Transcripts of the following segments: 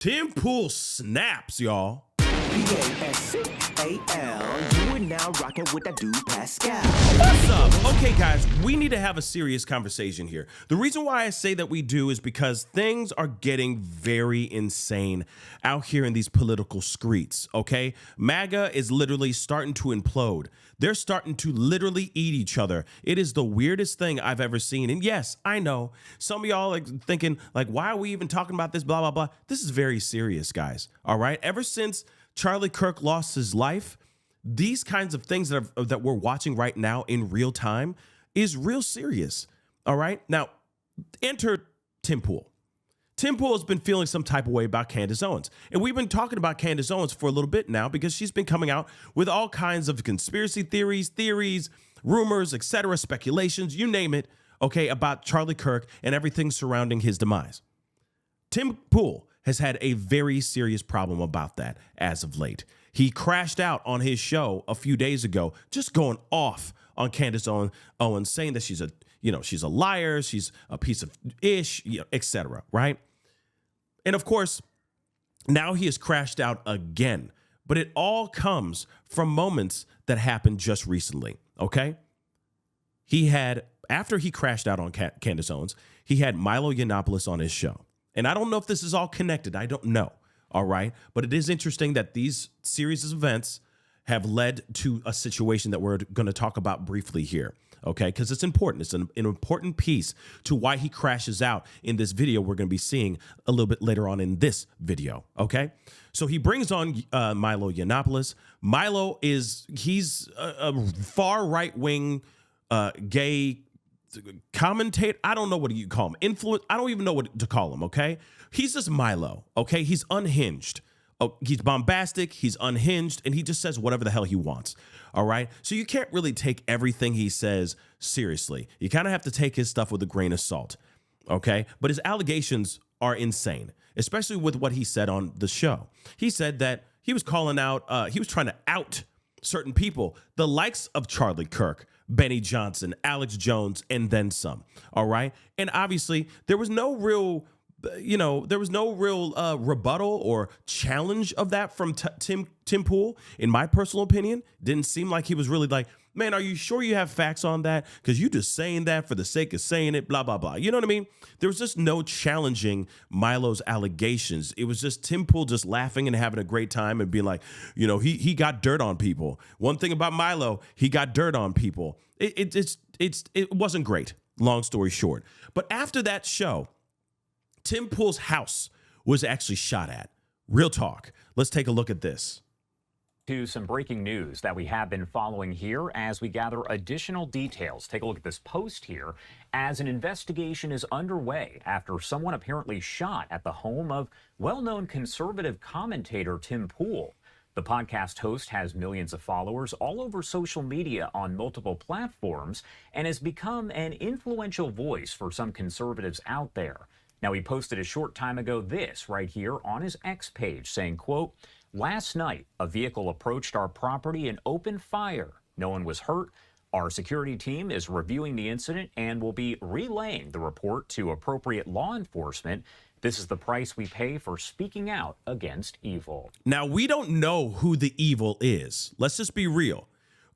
Tim Pool snaps, y'all. Pascal, you are now rocking with that dude Pascal. What's up? Okay, guys, we need to have a serious conversation here. The reason why I say that we do is because things are getting very insane out here in these political streets, okay? MAGA is literally starting to implode. They're starting to literally eat each other. It is the weirdest thing I've ever seen. And yes, I know some of y'all are thinking, like, why are we even talking about this, blah, blah, blah. This is very serious, guys, all right? Ever since Charlie Kirk lost his life, these kinds of things that we're watching right now in real time is real serious, all right? Now, enter Tim Pool. Tim Pool has been feeling some type of way about Candace Owens. And we've been talking about Candace Owens for a little bit now because she's been coming out with all kinds of conspiracy theories, rumors, etc., speculations, you name it, okay, about Charlie Kirk and everything surrounding his demise. Tim Pool has had a very serious problem about that as of late. He crashed out on his show a few days ago, just going off on Candace Owens, saying that she's a liar, she's a piece of ish, etc., right? And of course, now he has crashed out again, but it all comes from moments that happened just recently, okay? After he crashed out on Candace Owens, he had Milo Yiannopoulos on his show. And I don't know if this is all connected. I don't know, all right? But it is interesting that these series of events have led to a situation that we're going to talk about briefly here, okay? Because it's important. It's an important piece to why he crashes out in this video we're going to be seeing a little bit later on in this video, okay? So he brings on Milo Yiannopoulos. Milo he's a far right-wing gay commentator. I don't know what you call him. Influence. I don't even know what to call him, okay? He's just Milo, okay? He's unhinged. Oh, he's bombastic, he's unhinged, and he just says whatever the hell he wants, all right? So you can't really take everything he says seriously. You kind of have to take his stuff with a grain of salt, okay? But his allegations are insane, especially with what he said on the show. He said that he was calling out, he was trying to out certain people, the likes of Charlie Kirk, Benny Johnson, Alex Jones, and then some, all right? And obviously, there was no real rebuttal or challenge of that from Tim Pool. In my personal opinion, didn't seem like he was really like, man, are you sure you have facts on that? Because you just saying that for the sake of saying it, blah, blah, blah. You know what I mean? There was just no challenging Milo's allegations. It was just Tim Pool just laughing and having a great time and being like, he got dirt on people. One thing about Milo, he got dirt on people. It wasn't great, long story short. But after that show, Tim Pool's house was actually shot at. Real talk. Let's take a look at this. To some breaking news that we have been following here as we gather additional details. Take a look at this post here as an investigation is underway after someone apparently shot at the home of well-known conservative commentator Tim Pool. The podcast host has millions of followers all over social media on multiple platforms and has become an influential voice for some conservatives out there. Now, he posted a short time ago this right here on his X page saying, quote, "Last night, a vehicle approached our property and opened fire. No one was hurt. Our security team is reviewing the incident and will be relaying the report to appropriate law enforcement. This is the price we pay for speaking out against evil." Now, we don't know who the evil is. Let's just be real.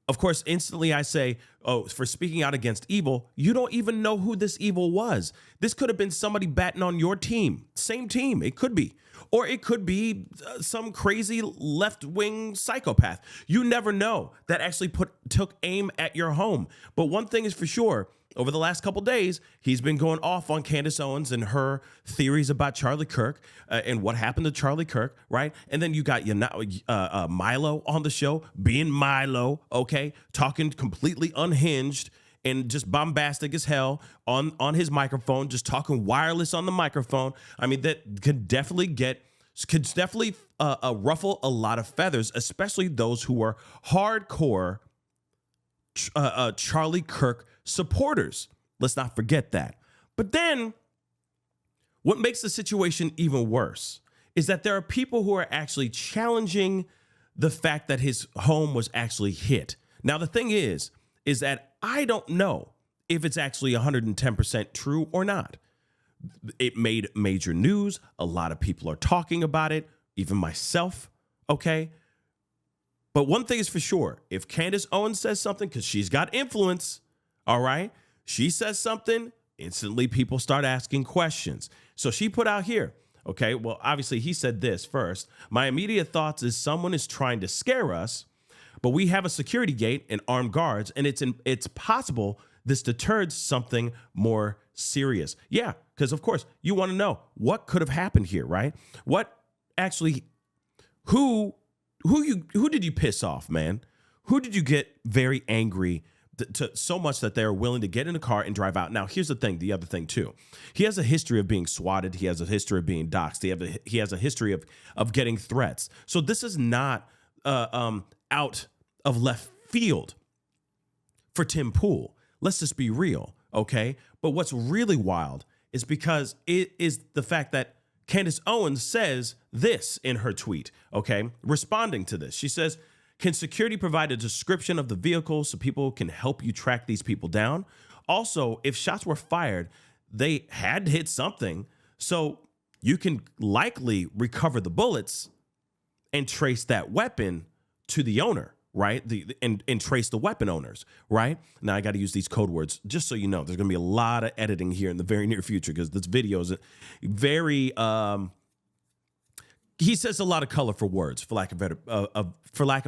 Of course, instantly I say, oh, for speaking out against evil, you don't even know who this evil was. This could have been somebody batting on your team. Same team. It could be. Or it could be some crazy left-wing psychopath. You never know that actually took aim at your home. But one thing is for sure, over the last couple days, he's been going off on Candace Owens and her theories about Charlie Kirk and what happened to Charlie Kirk, right? And then you got Milo on the show, being Milo, okay, talking completely unhinged and just bombastic as hell on his microphone, just talking wireless on the microphone. I mean, that could definitely ruffle a lot of feathers, especially those who are hardcore Charlie Kirk supporters. Let's not forget that. But then what makes the situation even worse is that there are people who are actually challenging the fact that his home was actually hit. Now, the thing is that I don't know if it's actually 110% true or not. It made major news. A lot of people are talking about it, even myself, okay? But one thing is for sure, if Candace Owens says something, because she's got influence, all right? She says something, instantly people start asking questions. So she put out here, okay, well, obviously he said this first. My immediate thoughts is someone is trying to scare us, but we have a security gate and armed guards, and it's possible this deterred something more serious. Yeah, because of course you want to know what could have happened here, right? What actually, who did you piss off, man? Who did you get very angry to so much that they're willing to get in a car and drive out? Now, here's the thing, the other thing too. He has a history of being swatted. He has a history of being doxxed. He has a history of getting threats. So this is not out of left field for Tim Pool. Let's just be real, okay? But what's really wild is because it is the fact that Candace Owens says this in her tweet, okay? Responding to this, she says, can security provide a description of the vehicle so people can help you track these people down? Also, if shots were fired, they had to hit something, so you can likely recover the bullets and trace that weapon to the owner, right? And trace the weapon owners, right? Now I got to use these code words just so you know. There's going to be a lot of editing here in the very near future because this video is very. He says a lot of colorful words, for lack of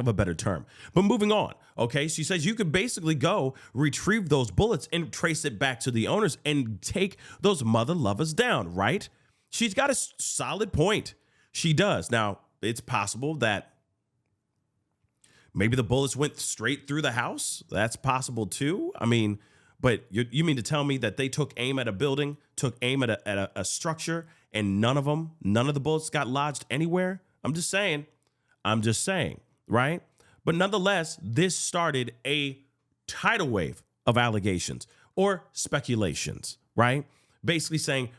a better term. But moving on, okay? She says you could basically go retrieve those bullets and trace it back to the owners and take those mother lovers down, right? She's got a solid point. She does. Now, it's possible that maybe the bullets went straight through the house. That's possible too. I mean, but you mean to tell me that they took aim at a building, took aim at a structure, and none of the bullets got lodged anywhere? I'm just saying, right? But nonetheless, this started a tidal wave of allegations or speculations, right? Basically saying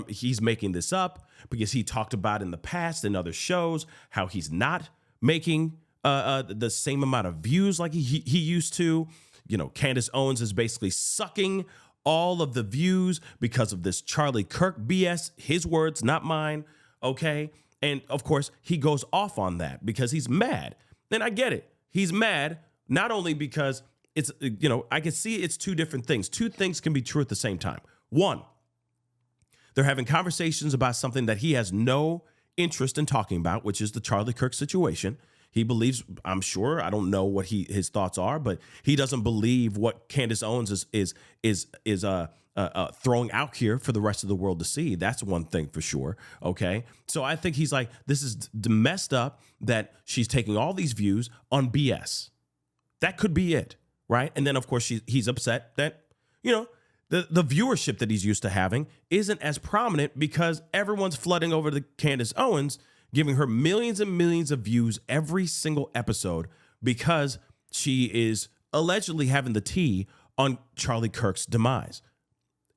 he's making this up because he talked about in the past in other shows how he's not making the same amount of views like he used to. You know, Candace Owens is basically sucking all of the views because of this Charlie Kirk BS, his words, not mine, okay? And of course, he goes off on that because he's mad. And I get it. He's mad not only because it's, I can see it's two different things. Two things can be true at the same time. One, they're having conversations about something that he has no interest in talking about, which is the Charlie Kirk situation. He believes, I'm sure, I don't know what his thoughts are, but he doesn't believe what Candace Owens is throwing out here for the rest of the world to see. That's one thing for sure. Okay, so I think he's like, this is messed up that she's taking all these views on BS. That could be it, right? And then of course he's upset that the viewership that he's used to having isn't as prominent because everyone's flooding over to Candace Owens, giving her millions and millions of views every single episode because she is allegedly having the tea on Charlie Kirk's demise.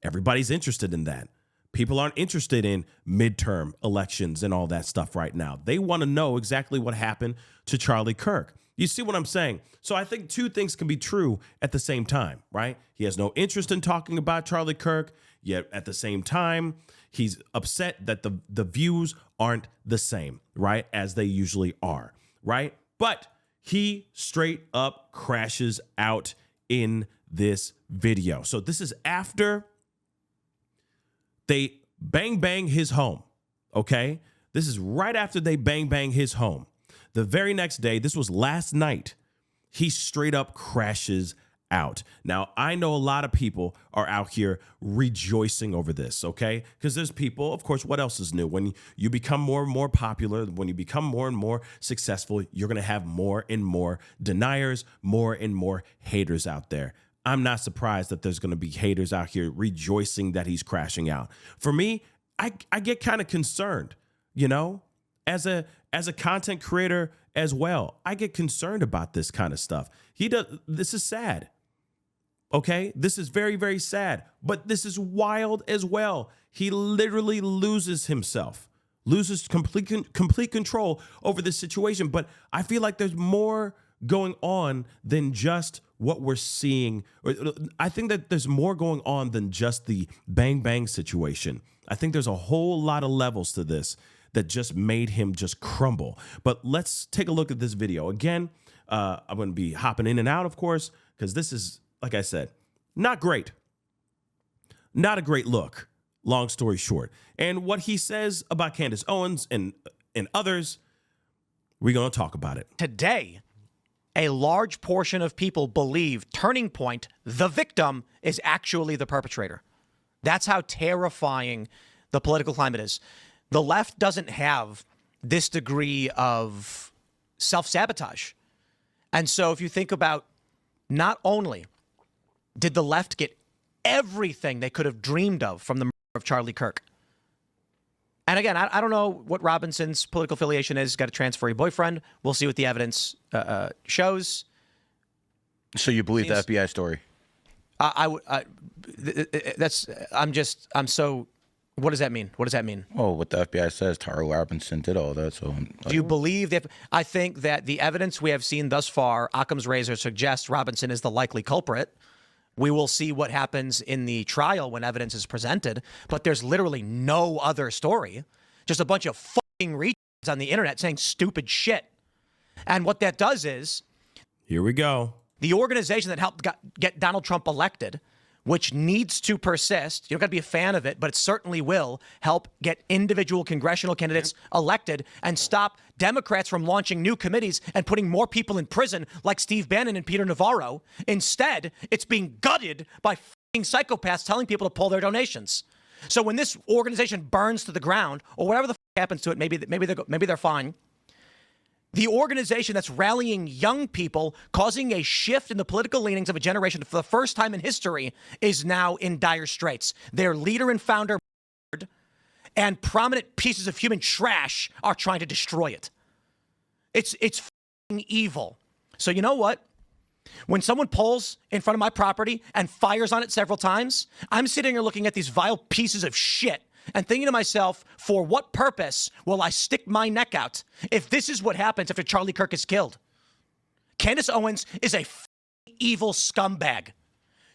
Everybody's interested in that. People aren't interested in midterm elections and all that stuff right now. They want to know exactly what happened to Charlie Kirk. You see what I'm saying? So I think two things can be true at the same time, right? He has no interest in talking about Charlie Kirk, yet at the same time, he's upset that the views aren't the same, right, as they usually are, right? But he straight up crashes out in this video. So this is after they bang his home, okay? This is right after they bang his home. The very next day, this was last night, he straight up crashes out. Now, I know a lot of people are out here rejoicing over this, okay? Because there's people, of course, what else is new? When you become more and more popular, when you become more and more successful, you're going to have more and more deniers, more and more haters out there. I'm not surprised that there's going to be haters out here rejoicing that he's crashing out. For me, I get kind of concerned, as a content creator as well. I get concerned about this kind of stuff. This is sad. Okay, this is very, very sad, but this is wild as well. He literally loses himself, loses complete control over this situation. But I feel like there's more going on than just what we're seeing. I think that there's more going on than just the bang situation. I think there's a whole lot of levels to this that just made him just crumble. But let's take a look at this video. Again, I'm going to be hopping in and out, of course, because this is, like I said, not great. Not a great look, long story short. And what he says about Candace Owens and others, we're going to talk about it. Today, a large portion of people believe Turning Point, the victim, is actually the perpetrator. That's how terrifying the political climate is. The left doesn't have this degree of self-sabotage. And so if you think about, not only did the left get everything they could have dreamed of from the murder of Charlie Kirk. And again, I don't know what Robinson's political affiliation is. He's got a transferee boyfriend. We'll see what the evidence shows. So you believe the FBI story? What does that mean? What does that mean? Oh, what the FBI says, Tara Robinson did all that. So do you believe that? I think that the evidence we have seen thus far, Occam's razor, suggests Robinson is the likely culprit. We will see what happens in the trial when evidence is presented, but there's literally no other story. Just a bunch of fucking retards on the internet saying stupid shit. And what that does is, here we go. The organization that helped get Donald Trump elected, which needs to persist. You don't got to be a fan of it, but it certainly will help get individual congressional candidates elected and stop Democrats from launching new committees and putting more people in prison like Steve Bannon and Peter Navarro. Instead, it's being gutted by fucking psychopaths telling people to pull their donations. So when this organization burns to the ground, or whatever the happens to it, maybe they're fine. The organization that's rallying young people, causing a shift in the political leanings of a generation for the first time in history, is now in dire straits. Their leader and founder and prominent pieces of human trash are trying to destroy it. It's f***ing evil. So you know what? When someone pulls in front of my property and fires on it several times, I'm sitting here looking at these vile pieces of shit and thinking to myself, for what purpose will I stick my neck out if this is what happens after Charlie Kirk is killed? Candace Owens is a evil scumbag.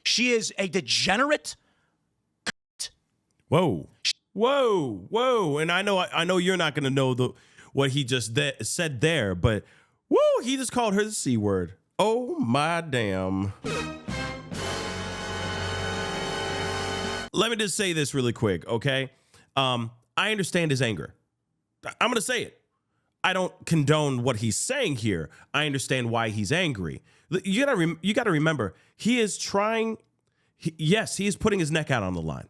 She is a degenerate. Whoa, whoa, whoa! And I know you're not going to know what he just said there, but woo, he just called her the C word. Oh my damn. Let me just say this really quick, okay? I understand his anger. I'm going to say it. I don't condone what he's saying here. I understand why he's angry. You got to remember, he is trying. Yes, he is putting his neck out on the line.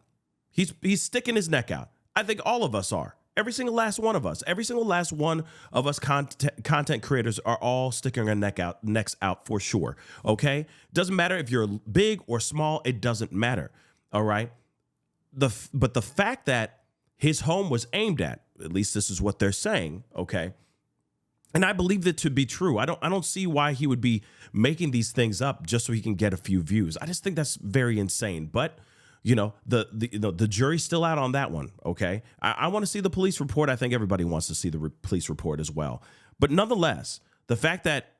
He's sticking his neck out. I think all of us are. Every single last one of us. Every single last one of us content creators are all sticking our necks out for sure. Okay? Doesn't matter if you're big or small. It doesn't matter. All right? But the fact that his home was aimed at least this is what they're saying, okay? And I believe that to be true. I don't see why he would be making these things up just so he can get a few views. I just think that's very insane. But you know, the jury's still out on that one, okay? I want to see the police report. I think everybody wants to see the police report as well. But nonetheless, the fact that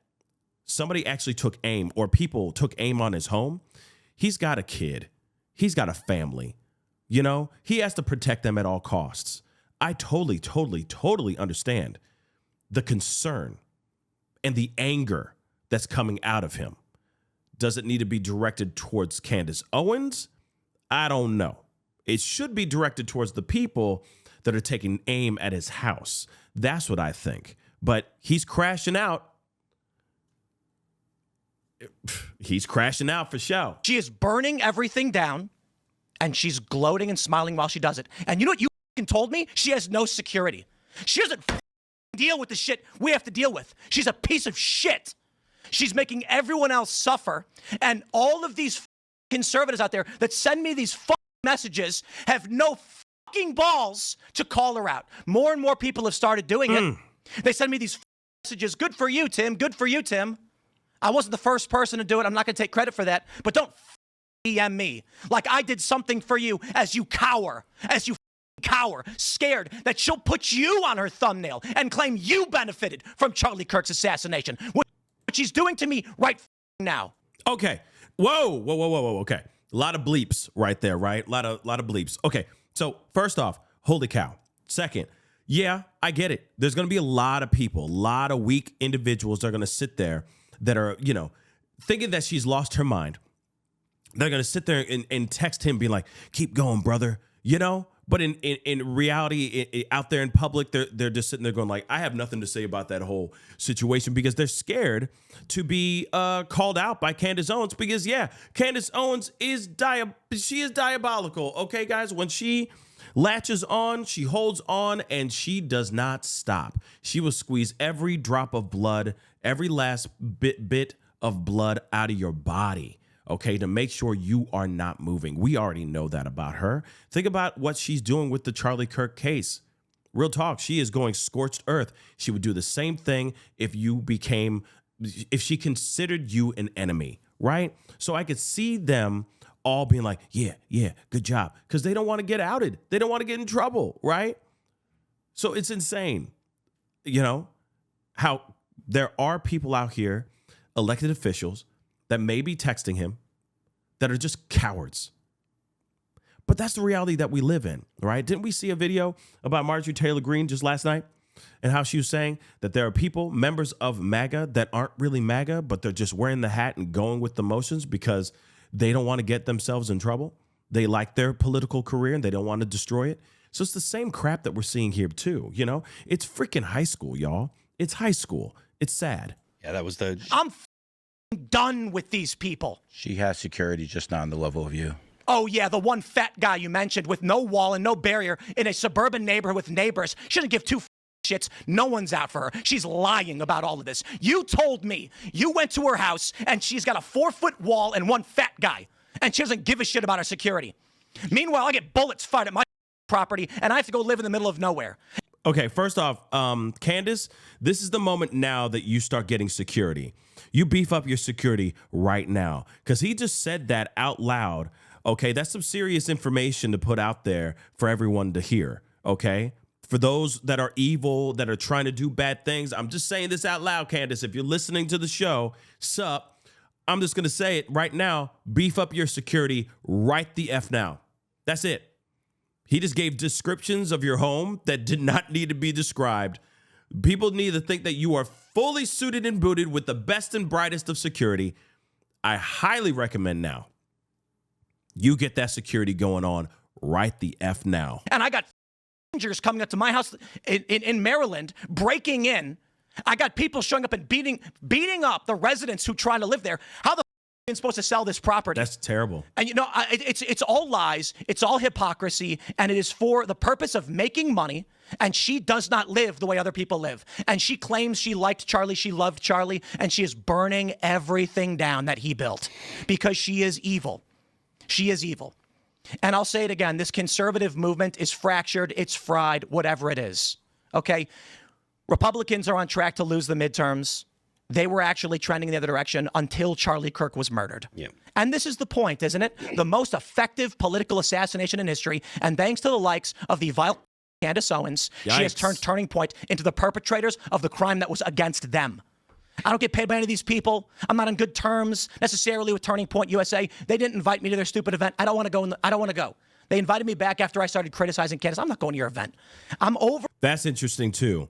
somebody actually took aim, or people took aim on his home, he's got a kid. He's got a family. You know, he has to protect them at all costs. I totally understand the concern and the anger that's coming out of him. Does it need to be directed towards Candace Owens? I don't know. It should be directed towards the people that are taking aim at his house. That's what I think. But he's crashing out. He's crashing out for show. She is burning everything down, and she's gloating and smiling while she does it. And you know what you told me? She has no security. She doesn't deal with the shit we have to deal with. She's a piece of shit. She's making everyone else suffer. And all of these conservatives out there that send me these messages have no fucking balls to call her out. More and more people have started doing it. They send me these messages. Good for you, Tim. Good for you, Tim. I wasn't the first person to do it. I'm not going to take credit for that. But don't DM me like I did something for you as you cower, scared that she'll put you on her thumbnail and claim you benefited from Charlie Kirk's assassination, which she's doing to me right now. Okay. Whoa. Okay. A lot of bleeps right there, right? A lot of bleeps. Okay. So first off, holy cow. Second, yeah, I get it. There's going to be a lot of people, a lot of weak individuals that are going to sit there that are, thinking that she's lost her mind. They're going to sit there and text him being like, keep going, brother, But in reality, out there in public, they're just sitting there going like, I have nothing to say about that whole situation because they're scared to be called out by Candace Owens because, Candace Owens is diabolical. Okay, guys, when she latches on, she holds on, and she does not stop. She will squeeze every drop of blood, every last bit of blood out of your body. Okay, to make sure you are not moving. We already know that about her. Think about what she's doing with the Charlie Kirk case. Real talk, she is going scorched earth. She would do the same thing if she considered you an enemy, right? So I could see them all being like, yeah, good job. Because they don't want to get outed. They don't want to get in trouble, right? So it's insane, how there are people out here, elected officials, that may be texting him that are just cowards. But that's the reality that we live in, right? Didn't we see a video about Marjorie Taylor Greene just last night and how she was saying that there are people, members of MAGA, that aren't really MAGA, but they're just wearing the hat and going with the motions because they don't want to get themselves in trouble. They like their political career and they don't want to destroy it. So it's the same crap that we're seeing here too, It's freaking high school, y'all. It's high school. It's sad. Yeah, that was the... I'm done with these people. She has security, just not on the level of you. Oh, yeah, the one fat guy you mentioned with no wall and no barrier in a suburban neighborhood with neighbors. She doesn't give two shits. No one's out for her. She's lying about all of this. You told me you went to her house and she's got a 4-foot wall and one fat guy, and she doesn't give a shit about her security. Meanwhile, I get bullets fired at my property and I have to go live in the middle of nowhere. Okay, first off, Candace, this is the moment now that you start getting security. You beef up your security right now because he just said that out loud. Okay, that's some serious information to put out there for everyone to hear. Okay, for those that are evil, that are trying to do bad things, I'm just saying this out loud, Candace. If you're listening to the show, sup, I'm just going to say it right now. Beef up your security right the F now. That's it. He just gave descriptions of your home that did not need to be described. People need to think that you are fully suited and booted with the best and brightest of security. I highly recommend now you get that security going on right the F now. And I got strangers coming up to my house in Maryland, breaking in. I got people showing up and beating up the residents who try to live there. How the f- supposed to sell this property? That's terrible. And it's all lies. It's all hypocrisy. And it is for the purpose of making money. And she does not live the way other people live. And she claims she liked Charlie. She loved Charlie. And she is burning everything down that he built because she is evil. She is evil. And I'll say it again. This conservative movement is fractured. It's fried, whatever it is. Okay. Republicans are on track to lose the midterms. They were actually trending in the other direction until Charlie Kirk was murdered. Yeah. And this is the point, isn't it? The most effective political assassination in history. And thanks to the likes of the vile Candace Owens, she has turned Turning Point into the perpetrators of the crime that was against them. I don't get paid by any of these people. I'm not on good terms necessarily with Turning Point USA. They didn't invite me to their stupid event. I don't want to go. I don't want to go. They invited me back after I started criticizing Candace. I'm not going to your event. I'm over. That's interesting too.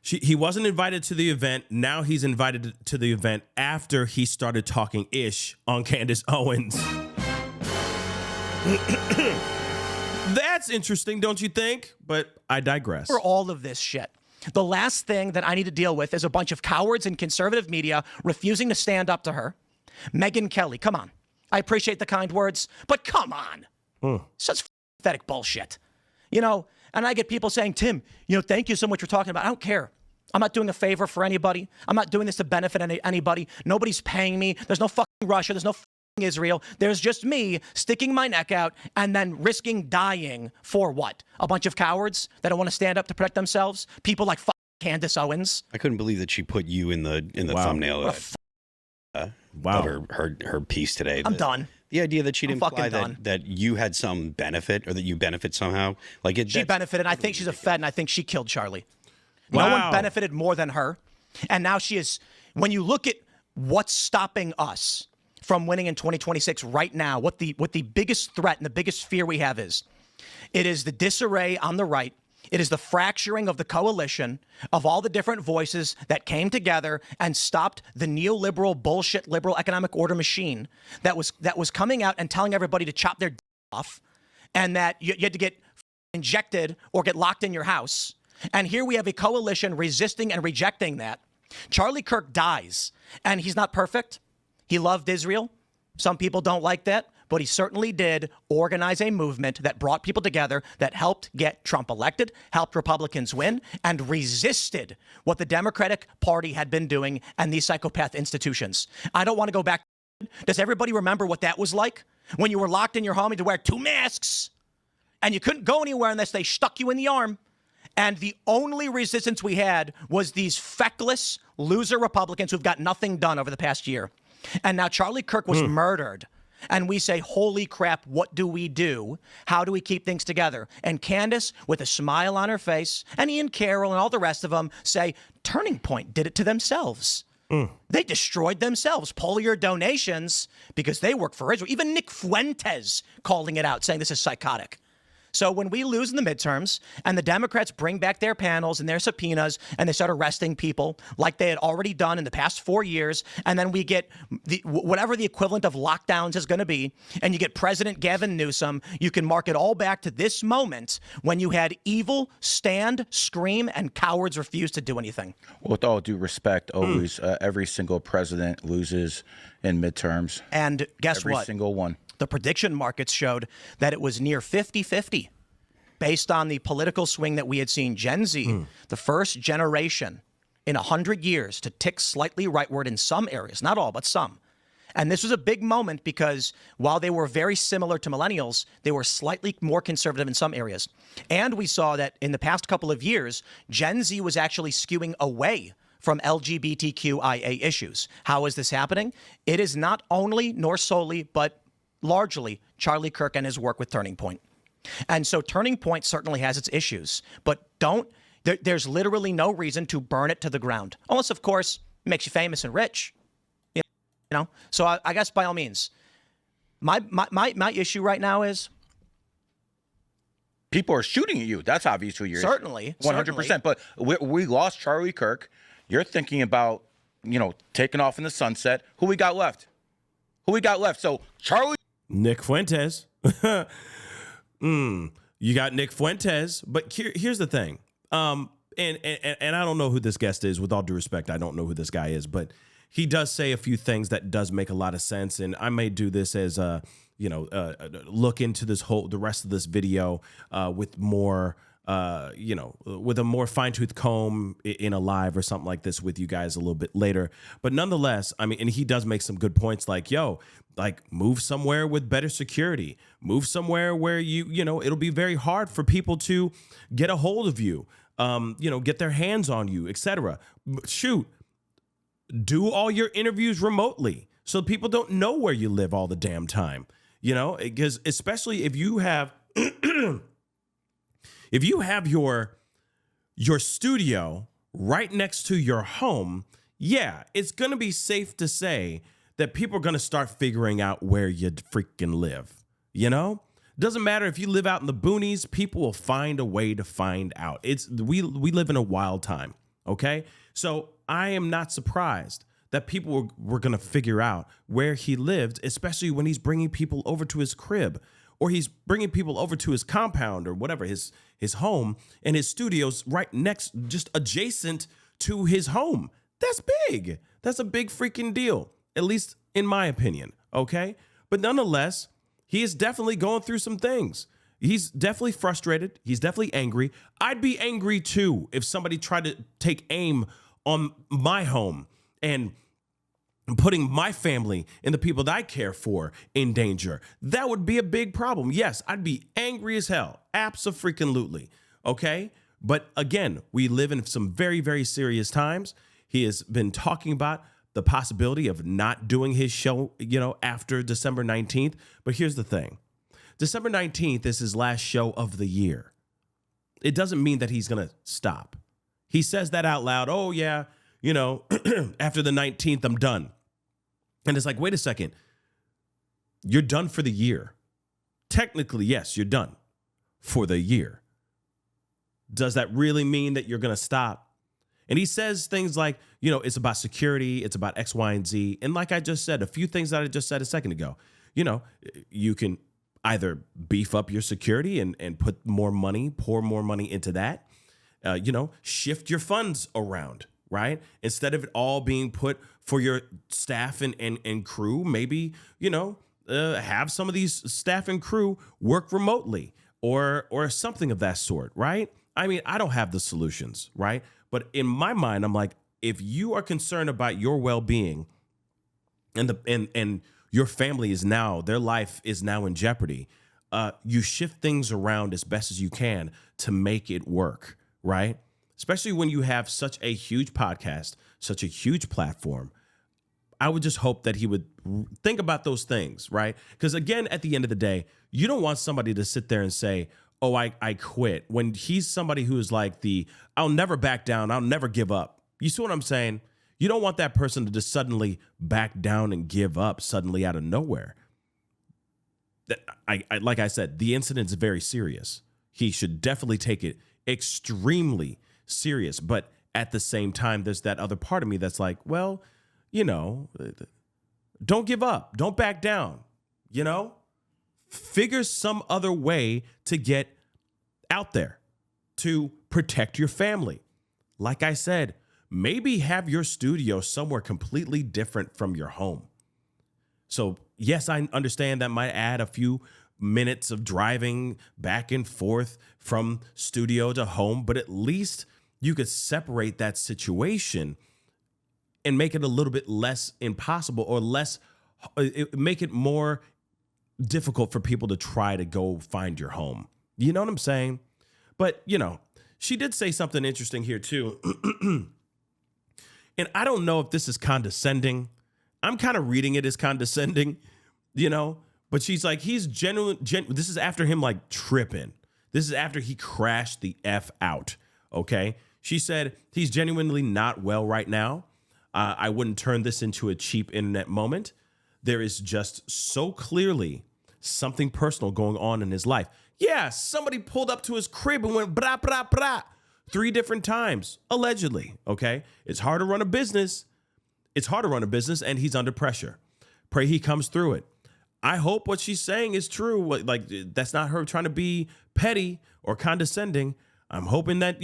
He wasn't invited to the event. Now he's invited to the event after he started talking ish on Candace Owens. That's interesting, don't you think? But I digress. For all of this shit. The last thing that I need to deal with is a bunch of cowards in conservative media refusing to stand up to her. Megyn Kelly, come on. I appreciate the kind words, but come on. Such pathetic bullshit. And I get people saying, Tim, thank you so much for talking about it. I don't care. I'm not doing a favor for anybody. I'm not doing this to benefit anybody. Nobody's paying me. There's no fucking Russia. There's no fucking Israel. There's just me sticking my neck out and then risking dying for what? A bunch of cowards that don't want to stand up to protect themselves? People like Candace Owens? I couldn't believe that she put you in the thumbnail of her piece today. I'm done. The idea that she'd imply that you had some benefit or that you benefit somehow. She benefited. I think she's a Fed, and I think she killed Charlie. Wow. No one benefited more than her. And now she is, when you look at what's stopping us from winning in 2026 right now, what the biggest threat and the biggest fear we have is, It is the disarray on the right. It is the fracturing of the coalition of all the different voices that came together and stopped the neoliberal bullshit liberal economic order machine that was coming out and telling everybody to chop their off, and that you had to get injected or get locked in your house. And here we have a coalition resisting and rejecting that. Charlie Kirk dies, and he's not perfect. He loved Israel. Some people don't like that, but he certainly did organize a movement that brought people together, that helped get Trump elected, helped Republicans win, and resisted what the Democratic Party had been doing and these psychopath institutions. I don't want to go back. Does everybody remember what that was like? When you were locked in your home, you had to wear 2 masks, and you couldn't go anywhere unless they stuck you in the arm. And the only resistance we had was these feckless loser Republicans who've got nothing done over the past year. And now Charlie Kirk was murdered. And we say, holy crap, what do we do? How do we keep things together? And Candace, with a smile on her face, and Ian Carroll and all the rest of them say, Turning Point did it to themselves. They destroyed themselves. Pull your donations because they work for Israel. Even Nick Fuentes calling it out, saying this is psychotic. So when we lose in the midterms and the Democrats bring back their panels and their subpoenas and they start arresting people like they had already done in the past 4 years, and then we get whatever the equivalent of lockdowns is going to be, and you get President Gavin Newsom, you can mark it all back to this moment when you had evil stand, scream, and cowards refuse to do anything. With all due respect, always every single president loses in midterms. And guess what? Every single one. The prediction markets showed that it was near 50-50 based on the political swing that we had seen. Gen Z, the first generation in 100 years to tick slightly rightward in some areas, not all, but some. And this was a big moment because while they were very similar to millennials, they were slightly more conservative in some areas. And we saw that in the past couple of years, Gen Z was actually skewing away from LGBTQIA issues. How is this happening? It is not only nor solely, but largely Charlie Kirk and his work with Turning Point. And so Turning Point certainly has its issues, but there's literally no reason to burn it to the ground. Unless, of course, it makes you famous and rich. You know? So I guess by all means, my issue right now is people are shooting at you. That's obviously your certainly issue. 100%. But we lost Charlie Kirk. You're thinking about, taking off in the sunset. Who we got left? So Charlie. Nick Fuentes. You got Nick Fuentes. But here's the thing. And I don't know who this guest is. With all due respect, I don't know who this guy is. But he does say a few things that does make a lot of sense. And I may do this as look into the rest of this video with more. With a more fine-tooth comb in a live or something like this with you guys a little bit later. But nonetheless, I mean, and he does make some good points like, move somewhere with better security. Move somewhere where it'll be very hard for people to get a hold of you, get their hands on you, etc. Shoot, do all your interviews remotely so people don't know where you live all the damn time, because especially if you have... If you have your studio right next to your home, yeah, it's going to be safe to say that people are going to start figuring out where you freaking live. Doesn't matter if you live out in the boonies, people will find a way to find out. We live in a wild time, okay? So I am not surprised that people were going to figure out where he lived, especially when he's bringing people over to his crib. Or he's bringing people over to his compound or whatever, his home, and his studio's right next, just adjacent to his home. That's big. That's a big freaking deal, at least in my opinion, okay? But nonetheless, he is definitely going through some things. He's definitely frustrated. He's definitely angry. I'd be angry too if somebody tried to take aim on my home and putting my family and the people that I care for in danger. That would be a big problem. Yes, I'd be angry as hell. Abso-freaking-lutely. Okay? But again, we live in some very, very serious times. He has been talking about the possibility of not doing his show, after December 19th. But here's the thing. December 19th is his last show of the year. It doesn't mean that he's going to stop. He says that out loud. Oh, yeah, after the 19th, I'm done. And it's like, wait a second, you're done for the year. Technically, yes, you're done. for the year. Does that really mean that you're going to stop? And he says things like, it's about security, it's about X, Y, and Z. And like I just said, a few things that I just said a second ago, you can either beef up your security and put more money, pour more money into that, shift your funds around, right? Instead of it all being put for your staff and crew, maybe, have some of these staff and crew work remotely or something of that sort, right? I mean, I don't have the solutions, right? But in my mind, I'm like, if you are concerned about your well-being and your family their life is now in jeopardy, you shift things around as best as you can to make it work, right? Especially when you have such a huge podcast, such a huge platform. I would just hope that he would think about those things, right? Because again, at the end of the day, you don't want somebody to sit there and say, oh, I quit. When he's somebody who is like I'll never back down, I'll never give up. You see what I'm saying? You don't want that person to just suddenly back down and give up suddenly out of nowhere. Like I said, the incident is very serious. He should definitely take it extremely serious. But at the same time, there's that other part of me that's like, well, don't give up. Don't back down. Figure some other way to get out there to protect your family. Like I said, maybe have your studio somewhere completely different from your home. So, yes, I understand that might add a few minutes of driving back and forth from studio to home, but at least you could separate that situation and make it a little bit less impossible or make it more difficult for people to try to go find your home. You know what I'm saying? But, she did say something interesting here too. And I don't know if this is condescending. I'm kind of reading it as condescending, but she's like, he's genuine. This is after him like tripping. This is after he crashed the F out. Okay. She said he's genuinely not well right now. I wouldn't turn this into a cheap internet moment. There is just so clearly something personal going on in his life. Yeah, somebody pulled up to his crib and went bra, bra, bra 3 different times, allegedly, okay? It's hard to run a business. And he's under pressure. Pray he comes through it. I hope what she's saying is true. Like, that's not her trying to be petty or condescending. I'm hoping that,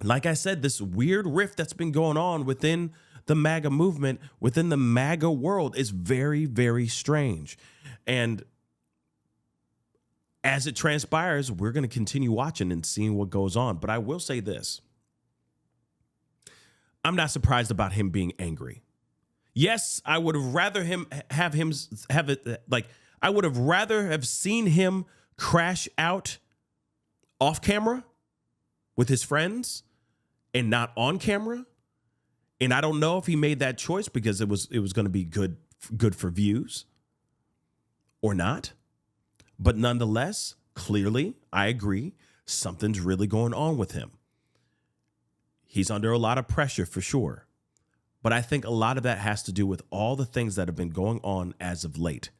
like I said, this weird rift that's been going on within the MAGA movement, within the MAGA world is very, very strange. And as it transpires, we're going to continue watching and seeing what goes on. But I will say this. I'm not surprised about him being angry. Yes, I would have rather I would have rather have seen him crash out off camera with his friends and not on camera. And I don't know if he made that choice because it was going to be good for views or not. But nonetheless, clearly, I agree, something's really going on with him. He's under a lot of pressure for sure. But I think a lot of that has to do with all the things that have been going on as of late.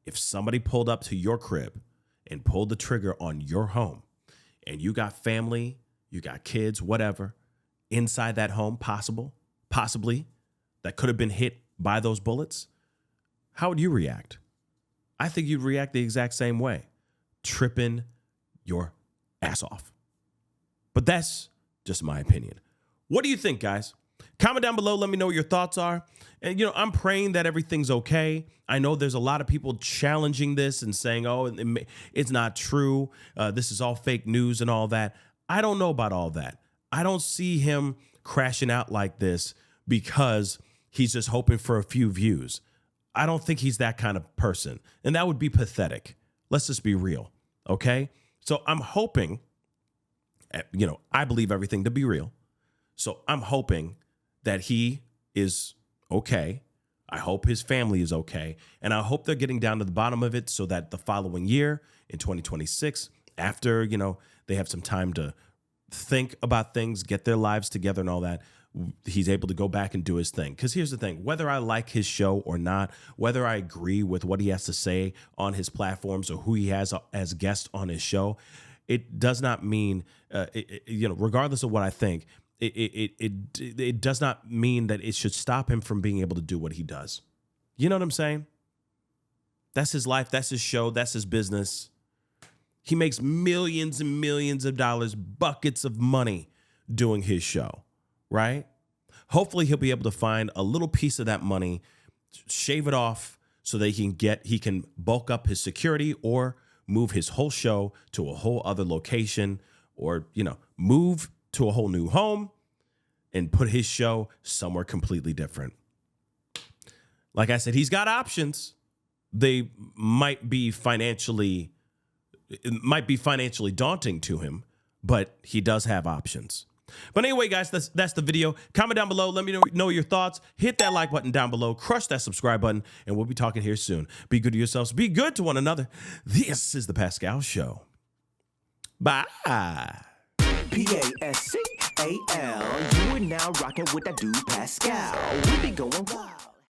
If somebody pulled up to your crib and pulled the trigger on your home and you got family, you got kids, whatever, inside that home, possibly, that could have been hit by those bullets, how would you react? I think you'd react the exact same way, tripping your ass off. But that's just my opinion. What do you think, guys? Comment down below. Let me know what your thoughts are. And, I'm praying that everything's okay. I know there's a lot of people challenging this and saying, oh, it's not true. This is all fake news and all that. I don't know about all that. I don't see him crashing out like this because he's just hoping for a few views. I don't think he's that kind of person. And that would be pathetic. Let's just be real. Okay? So I'm hoping, I believe everything to be real. So I'm hoping that he is okay. I hope his family is okay. And I hope they're getting down to the bottom of it so that the following year in 2026, after, they have some time to think about things, get their lives together and all that, he's able to go back and do his thing. Because here's the thing, whether I like his show or not, whether I agree with what he has to say on his platforms or who he has as guests on his show, it does not mean, regardless of what I think, it does not mean that it should stop him from being able to do what he does. You know what I'm saying? That's his life. That's his show. That's his business. He makes millions and millions of dollars, buckets of money doing his show, right? Hopefully he'll be able to find a little piece of that money, shave it off so that he can bulk up his security or move his whole show to a whole other location, or, move to a whole new home and put his show somewhere completely different. Like I said, he's got options. They might be financially daunting to him, but he does have options. But anyway, guys, that's the video. Comment down below. Let me know your thoughts. Hit that like button down below. Crush that subscribe button, and we'll be talking here soon. Be good to yourselves. Be good to one another. This is the Pascal Show. Bye. Pascal. You are now rocking with that dude Pascal. We be going wild.